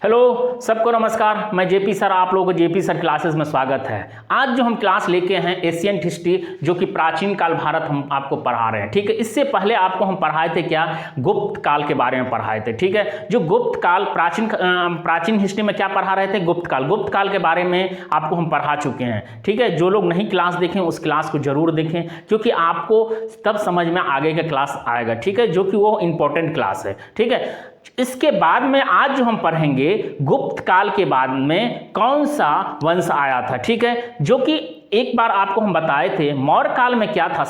Hello सबको नमस्कार। मैं जेपी सर, आप लोगों को जेपी सर क्लासेस में स्वागत है। आज जो हम क्लास लेके हैं एशियंट हिस्ट्री, जो कि प्राचीन काल भारत हम आपको पढ़ा रहे हैं। ठीक है, इससे पहले आपको हम पढ़ाए थे क्या, गुप्त काल के बारे में पढ़ाए थे। ठीक है, जो गुप्त काल प्राचीन हिस्ट्री में क्या पढ़ा रहे थे, गुप्त काल के बारे में आपको हम पढ़ा चुके हैं। ठीक है, जो लोग नहीं क्लास देखें उस क्लास को जरूर देखें, क्योंकि आपको तब समझ में आगे का क्लास आएगा। ठीक है, जो कि वो इंपॉर्टेंट क्लास है। ठीक है, इसके बाद में आज जो हम पढ़ेंगे गुप्त काल के बाद में कौन सा वंश आया था। ठीक है, जो कि एक बार आपको हम बताए थे मौर्य काल में क्या था,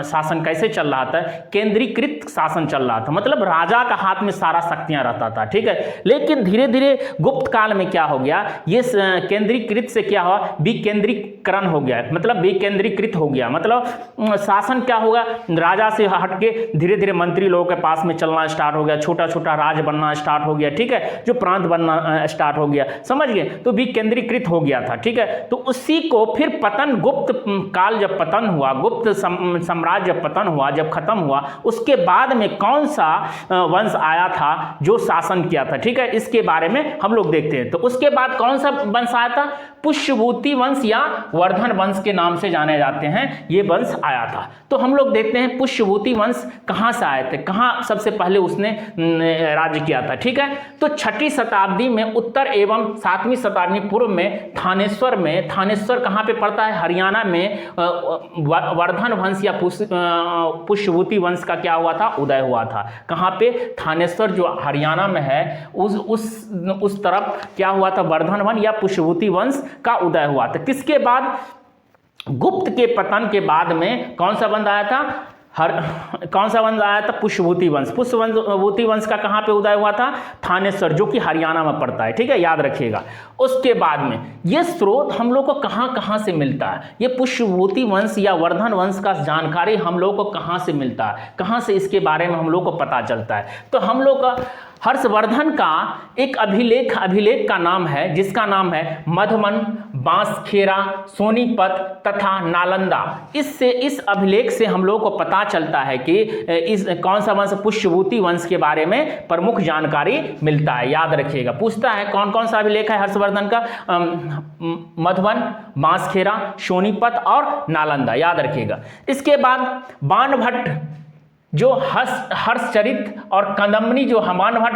शासन कैसे चल रहा था, केंद्रीकृत शासन चल रहा था, मतलब राजा का हाथ में सारा शक्तियां रहता था। ठीक है, लेकिन धीरे धीरे गुप्त काल में क्या हो गया, ये केंद्रीकृत से क्या हुआ, विकेंद्रीकरण हो गया, मतलब विकेंद्रीकृत हो गया। मतलब शासन क्या होगा, राजा से हटके धीरे धीरे मंत्री लोगों के पास में चलना स्टार्ट हो गया, छोटा छोटा राज बनना स्टार्ट हो गया। ठीक है, जो प्रांत बनना स्टार्ट हो गया, समझ गए, तो विकेंद्रीकृत हो गया था। ठीक है, तो उसी को फिर गुप्त काल जब पतन हुआ, गुप्त साम्राज्य जब पतन हुआ, जब खत्म हुआ, उसके बाद में कौन सा वंश आया था जो शासन किया था। ठीक है, इसके बारे में हम लोग देखते हैं। तो उसके बाद कौन सा वंश आया था, पुष्यभूति वंश या वर्धन वंश के नाम से जाने जाते हैं, ये वंश आया था। तो हम लोग देखते हैं पुष्यभूति वंश कहां से आए थे, कहां सबसे पहले उसने राज्य किया था। ठीक है, तो 6वीं शताब्दी में उत्तर एवं 7वीं शताब्दी पूर्व में थानेश्वर कहां पे पड़ता है, हरियाणा में वर्धन वंश या पुष्यभूति वंश का क्या हुआ था, उदय हुआ था। कहां पे, थानेश्वर जो हरियाणा में है, उस तरफ क्या हुआ था, वर्धन वंश या पुष्यभूति वंश का उदय हुआ था। किसके बाद, गुप्त के पतन के बाद में कौन सा वंश आया था, कौन सा वंश आया था, पुष्यभूति वंश। पुष्यभूति वंश का कहां पे उदय हुआ था, थानेश्वर, जो कि हरियाणा में पड़ता है। ठीक है, याद रखिएगा। उसके बाद में ये स्रोत हम लोग को कहां से मिलता है, ये पुष्यभूति वंश या वर्धन वंश का जानकारी हम लोग को कहां से मिलता है, कहां से इसके बारे में हम लोग को पता चलता है। तो हम लोग का हर्षवर्धन का एक अभिलेख का नाम है, जिसका नाम है मधुबन, बांसखेड़ा, सोनीपत तथा नालंदा। इस अभिलेख से हम लोग को पता चलता है कि इस कौन सा वंश, पुष्यभूति वंश के बारे में प्रमुख जानकारी मिलता है। याद रखिएगा, पूछता है कौन कौन सा अभिलेख है हर्षवर्धन का, मधुबन, बांसखेड़ा, सोनीपत और नालंदा। याद रखिएगा। इसके बाद बाणभट्ट जो हर्षचरित और कदम्बरी, जो बाणभट्ट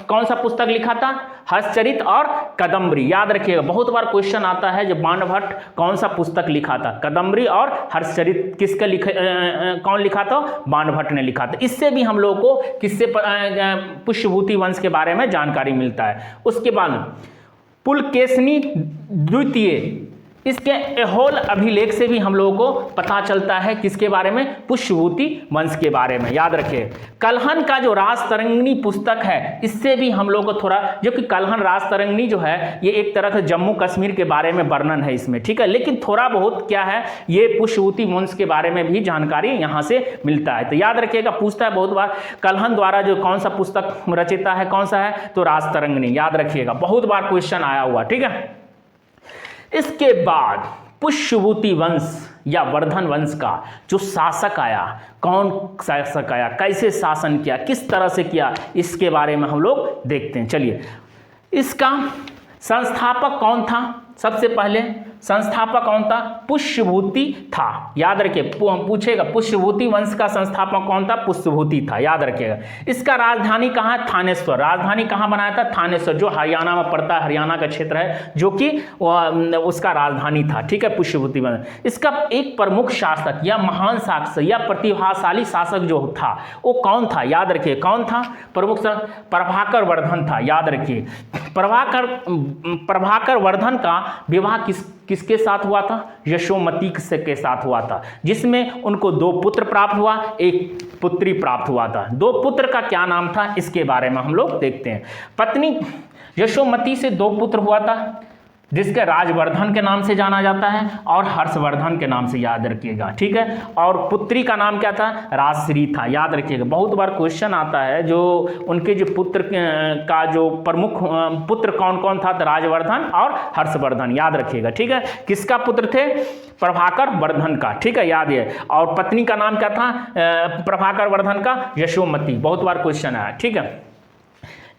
कौन सा पुस्तक लिखा था, हर्षचरित और कदम्बरी। याद रखिएगा, बहुत बार क्वेश्चन आता है, जो बाणभट्ट कौन सा पुस्तक लिखा था, कदम्बरी और हर्षचरित कौन लिखा था, बाणभट्ट ने लिखा था। इससे भी हम लोगों को किससे पुष्यभूति वंश के बारे में जानकारी मिलता है। उसके बाद पुलकेशिनी द्वितीय, इसके एहोल अभिलेख से भी हम लोगों को पता चलता है किसके बारे में, पुष्यभूति वंश के बारे में। याद रखिए, कलहन का जो राजतरंगिणी पुस्तक है, इससे भी हम लोग को थोड़ा, जो कि कलहन राजतरंगिणी जो है, ये एक तरह से जम्मू कश्मीर के बारे में वर्णन है इसमें। ठीक है, लेकिन थोड़ा बहुत क्या है, ये पुष्यभूति वंश के बारे में भी जानकारी यहाँ से मिलता है। तो याद रखिएगा, पूछता है बहुत बार, कलहन द्वारा जो कौन सा पुस्तक रचिता है, कौन सा है, तो राजतरंगिणी। याद रखिएगा, बहुत बार क्वेश्चन आया हुआ। ठीक है, इसके बाद पुष्यभूति वंश या वर्धन वंश का जो शासक आया, कौन शासक आया, कैसे शासन किया, किस तरह से किया, इसके बारे में हम लोग देखते हैं। चलिए, इसका संस्थापक कौन था, सबसे पहले संस्थापक कौन था, पुष्यभूति था। याद रखिए, पूछेगा पुष्यभूति वंश का संस्थापक कौन था, पुष्यभूति था। याद रखिएगा। इसका राजधानी कहाँ है, थानेश्वर। राजधानी कहाँ बनाया था, थानेश्वर, जो हरियाणा में पड़ता है, हरियाणा का क्षेत्र है, जो कि उसका राजधानी था। ठीक है, पुष्यभूति वंश। इसका एक प्रमुख शासक या महान शासक या प्रतिभाशाली शासक जो था, वो कौन था, याद रखिए, कौन था, प्रमुख प्रभाकर वर्धन था। याद रखिए, प्रभाकर वर्धन का विवाह किसके साथ हुआ था, यशोमती के साथ हुआ था, जिसमें उनको 2 पुत्र प्राप्त हुआ, 1 पुत्री प्राप्त हुआ था। 2 पुत्र का क्या नाम था, इसके बारे में हम लोग देखते हैं। पत्नी यशोमती से 2 पुत्र हुआ था, जिसके राजवर्धन के नाम से जाना जाता है और हर्षवर्धन के नाम से। याद रखिएगा। ठीक है, और पुत्री का नाम क्या था, राजश्री था। याद रखिएगा, बहुत बार क्वेश्चन आता है, जो उनके जो पुत्र का जो प्रमुख पुत्र कौन कौन था, तो राजवर्धन और हर्षवर्धन। याद रखिएगा। ठीक है, किसका पुत्र थे, प्रभाकर वर्धन का। ठीक है, याद है। और पत्नी का नाम क्या था, प्रभाकर वर्धन का, यशोमती। बहुत बार क्वेश्चन आया। ठीक है,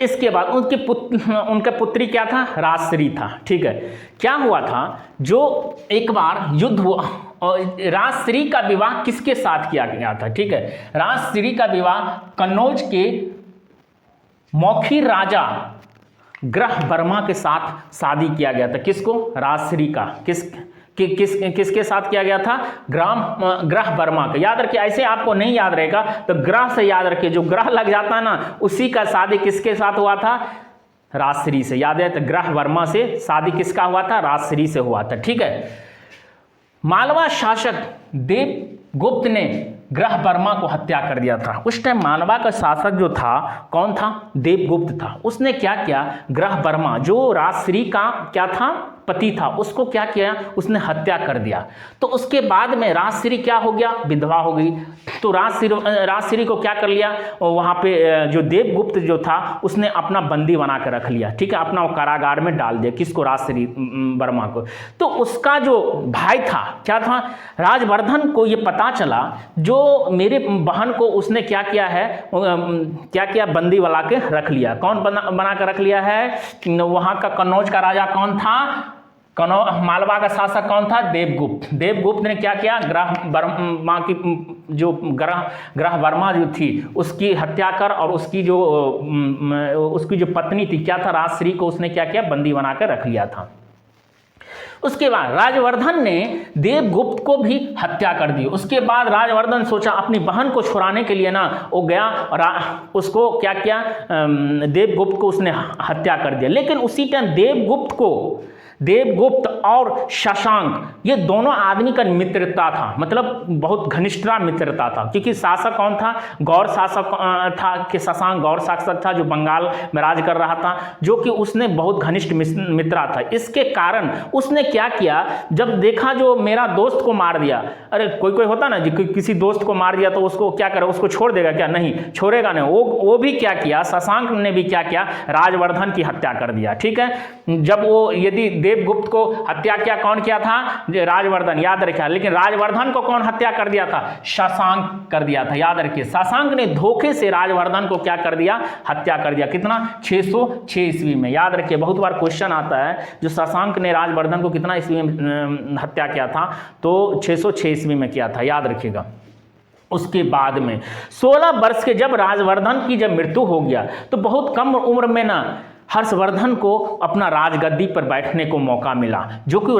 इसके बाद उनका पुत्री क्या था, राजश्री था। ठीक है, क्या हुआ था, जो एक बार युद्ध हुआ और राजश्री का विवाह किसके साथ किया गया था। ठीक है, राजश्री का विवाह कन्नौज के मौखी राजा ग्रह वर्मा के साथ शादी किया गया था। किसको, राजश्री का किसके साथ किया गया था, ग्रह वर्मा का। याद रखिए, ऐसे आपको नहीं याद रहेगा तो ग्रह से याद रखिए, जो ग्रह लग जाता है ना उसी का शादी किसके साथ हुआ था, राजश्री से। याद है, तो ग्रह वर्मा से शादी किसका हुआ था, राजश्री से हुआ था। ठीक है, मालवा शासक देवगुप्त ने ग्रह वर्मा को हत्या कर दिया था। उस टाइम मालवा का शासक जो था कौन था, देवगुप्त था। उसने क्या किया, ग्रह वर्मा जो राजश्री का क्या था, पति था, उसको क्या किया, उसने हत्या कर दिया। तो उसके बाद में राजश्री क्या हो गया, विधवा हो गई। तो राजश्री को क्या कर लिया, वहाँ पे जो देवगुप्त जो था उसने अपना बंदी बना कर रख लिया। ठीक है, अपना वो कारागार में डाल दिया। किसको, राजश्री वर्मा को। तो उसका जो भाई था, क्या था, राजवर्धन को ये पता चला जो मेरे बहन को उसने क्या किया है, क्या किया, बंदी बना के रख लिया। कौन बना कर रख लिया है, वहाँ का कन्नौज का राजा कौन था, मालवा का शासक कौन था, देवगुप्त। देवगुप्त ने क्या किया, ग्रह वर्मा की जो ग्रह वर्मा जो थी उसकी हत्या कर और उसकी जो पत्नी थी क्या था, राजश्री को उसने क्या किया, बंदी बनाकर रख लिया था। उसके बाद राजवर्धन ने देवगुप्त को भी हत्या कर दी। उसके बाद राजवर्धन सोचा अपनी बहन को छुड़ाने के लिए ना वो गया और उसको क्या किया, देवगुप्त को उसने हत्या कर दिया। लेकिन उसी टाइम देवगुप्त और शशांक ये दोनों आदमी का मित्रता था, मतलब बहुत घनिष्ठता मित्रता था। क्योंकि शासक कौन था, गौर शासक था कि शशांक गौर शासक था जो बंगाल में राज कर रहा था, जो कि उसने बहुत घनिष्ठ मित्र था। इसके कारण उसने क्या किया, जब देखा जो मेरा दोस्त को मार दिया, अरे कोई होता ना जी, किसी दोस्त को मार दिया तो उसको क्या करे, उसको छोड़ देगा क्या, नहीं छोड़ेगा नहीं। वो भी क्या किया, शशांक ने भी क्या किया, राजवर्धन की हत्या कर दिया। ठीक है, जब वो यदि देवगुप्त को हत्या किया, कौन किया था, राजवर्धन, याद रखिए। लेकिन राजवर्धन को कौन हत्या कर दिया था, शशांक कर दिया था। याद रखिए, शशांक ने धोखे से राजवर्धन को क्या कर दिया, हत्या कर दिया। कितना, 606 ईस्वी में। याद रखिए, बहुत बार क्वेश्चन आता है जो शशांक ने राजवर्धन को कितना ईस्वी में हत्या किया था, तो 606 ईस्वी में किया था। याद रखिएगा। उसके बाद में 16 वर्ष के जब राजवर्धन की जब मृत्यु हो गया तो बहुत कम उम्र में ना हर्षवर्धन को अपना राजगद्दी पर बैठने को मौका मिला, जो कि वो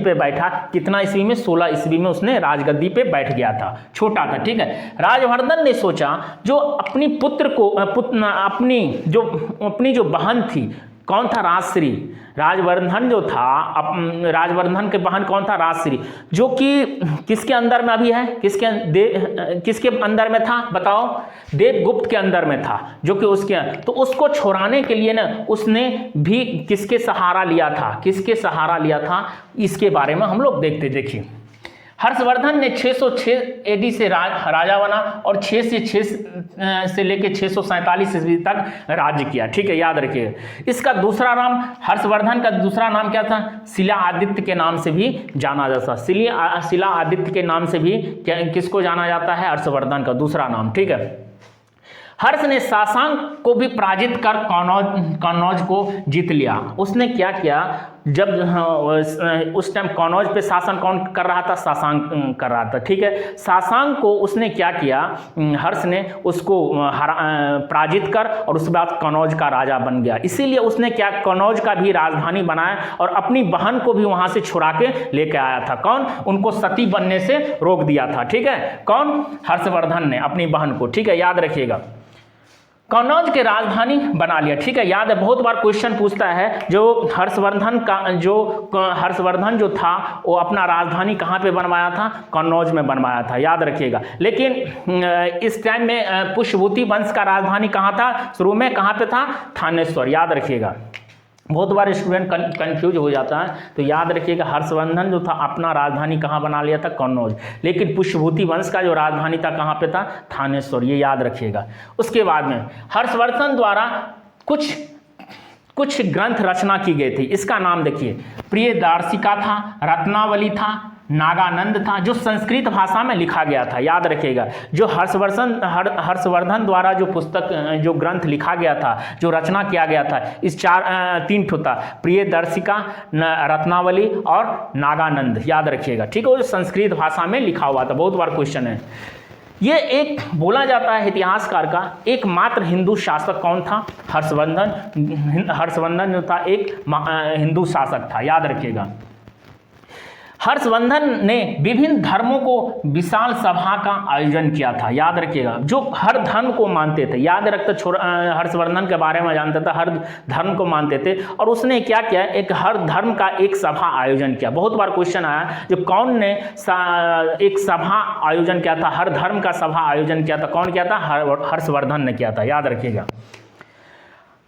पे बैठा कितना ईस्वी में, 16 ईस्वी में उसने राजगद्दी पे बैठ गया था, छोटा था। ठीक है, राजवर्धन ने सोचा जो अपनी अपनी जो बहन थी, कौन था, राजश्री। राजवर्धन जो था, राजवर्धन के बहन कौन था, राजश्री, जो कि किसके अंदर में अभी है, किसके अंदर में था बताओ, देवगुप्त के अंदर में था, जो कि तो उसको छोड़ाने के लिए ना उसने भी किसके सहारा लिया था, इसके बारे में हम लोग देखिए। हर्षवर्धन ने 606 एडी से राजा बना और 6 से लेकर 647 ईस्वी तक राज्य किया। ठीक है, याद रखिए। इसका दूसरा नाम, हर्षवर्धन का दूसरा नाम क्या था, शिला आदित्य के नाम से भी जाना जाता। शिला आदित्य के नाम से भी किसको जाना जाता है, हर्षवर्धन का दूसरा नाम। ठीक है, हर्ष ने शशांक को भी पराजित कर कन्नौज को जीत लिया। उसने क्या किया, जब उस टाइम कन्नौज पे शासन कौन कर रहा था, शशांक कर रहा था। ठीक है, शशांक को उसने क्या किया, हर्ष ने उसको पराजित कर और उसके बाद कन्नौज का राजा बन गया। इसीलिए उसने क्या, कन्नौज का भी राजधानी बनाया और अपनी बहन को भी वहां से छुड़ा के लेके आया था। कौन, उनको सती बनने से रोक दिया था। ठीक है, कौन, हर्षवर्धन ने अपनी बहन को। ठीक है, याद रखिएगा, कन्नौज के राजधानी बना लिया। ठीक है, याद है, बहुत बार क्वेश्चन पूछता है जो हर्षवर्धन जो था वो अपना राजधानी कहाँ पे बनवाया था, कन्नौज में बनवाया था। याद रखिएगा। लेकिन इस टाइम में पुष्यभूति वंश का राजधानी कहाँ था, शुरू में कहाँ पे था, थानेश्वर। याद रखिएगा, बहुत बार स्टूडेंट कंफ्यूज हो जाता है, तो याद रखिएगा हर्षवर्धन जो था अपना राजधानी कहाँ बना लिया था, कन्नौज। लेकिन पुष्यभूति वंश का जो राजधानी था कहाँ पे था, थानेश्वर। ये याद रखिएगा। उसके बाद में हर्षवर्धन द्वारा कुछ ग्रंथ रचना की गई थी। इसका नाम देखिए, प्रियदर्शिका था, रत्नावली था, नागानंद था, जो संस्कृत भाषा में लिखा गया था, याद रखिएगा। जो हर्षवर्धन द्वारा जो पुस्तक जो ग्रंथ लिखा गया था, जो रचना किया गया था, इस तीन ठो था, प्रियदर्शिका, रत्नावली और नागानंद, याद रखिएगा, ठीक है। वो संस्कृत भाषा में लिखा हुआ था, बहुत बार क्वेश्चन है। ये एक बोला जाता है इतिहासकार का एकमात्र हिंदू शासक कौन था? हर्षवर्धन जो था एक हिंदू शासक था, याद रखिएगा। हर्षवर्धन ने विभिन्न धर्मों को विशाल सभा का आयोजन किया था, याद रखिएगा, जो हर धर्म को मानते थे, याद रखते, हर्षवर्धन के बारे में जानते थे, हर धर्म को मानते थे, और उसने क्या किया, एक हर धर्म का एक सभा आयोजन किया। बहुत बार क्वेश्चन आया, जो कौन ने एक सभा आयोजन किया था, हर धर्म का सभा आयोजन किया था, कौन किया था? हर्षवर्धन ने किया था, याद रखिएगा।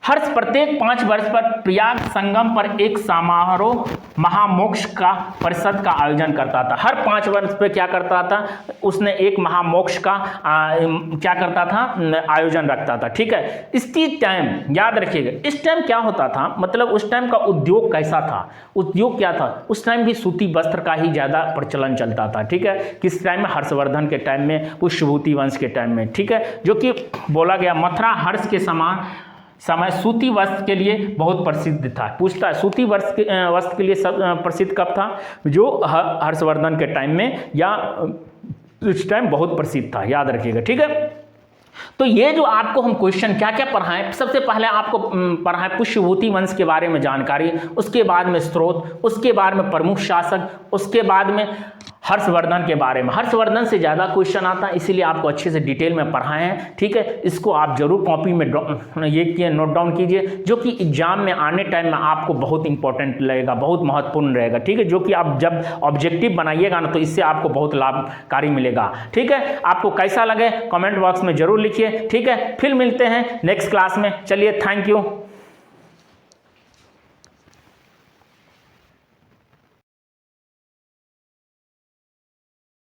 हर्ष प्रत्येक 5 वर्ष पर प्रयाग संगम पर एक समारोह महामोक्ष का परिषद का आयोजन करता था। हर 5 वर्ष पे क्या करता था? उसने एक महामोक्ष का क्या करता था? आयोजन रखता था, ठीक है। इसी टाइम याद रखिएगा, इस टाइम क्या होता था, मतलब उस टाइम का उद्योग कैसा था? उद्योग क्या था? उस टाइम भी सूती वस्त्र का ही ज़्यादा प्रचलन चलता था, ठीक है। किस टाइम में? हर्षवर्धन के टाइम में, पुष्यभूति वंश के टाइम में, ठीक है। जो कि बोला गया मथुरा हर्ष के समान समय सूती वस्त्र के लिए बहुत प्रसिद्ध था। पूछता है सूती वस्त्र के लिए प्रसिद्ध कब था? जो हर्षवर्धन के टाइम में, या उस टाइम बहुत प्रसिद्ध था, याद रखिएगा, ठीक है। तो ये जो आपको हम क्वेश्चन क्या क्या पढ़ाएं, सबसे पहले आपको पढ़ाएं पुष्यभूति वंश के बारे में जानकारी, उसके बाद में स्रोत, उसके बाद में प्रमुख शासक, उसके बाद में हर्षवर्धन के बारे में। हर्षवर्धन से ज़्यादा क्वेश्चन आता है, इसीलिए आपको अच्छे से डिटेल में पढ़ाए हैं, ठीक है। इसको आप जरूर कॉपी में ये नोट डाउन कीजिए, जो कि एग्जाम में आने टाइम में आपको बहुत इंपॉर्टेंट लगेगा, बहुत महत्वपूर्ण रहेगा, ठीक है। जो कि आप जब ऑब्जेक्टिव बनाइएगा ना, तो इससे आपको बहुत लाभकारी मिलेगा, ठीक है। आपको कैसा लगे कमेंट बॉक्स में जरूर लिखिए, ठीक है। फिर मिलते हैं नेक्स्ट क्लास में। चलिए, थैंक यू।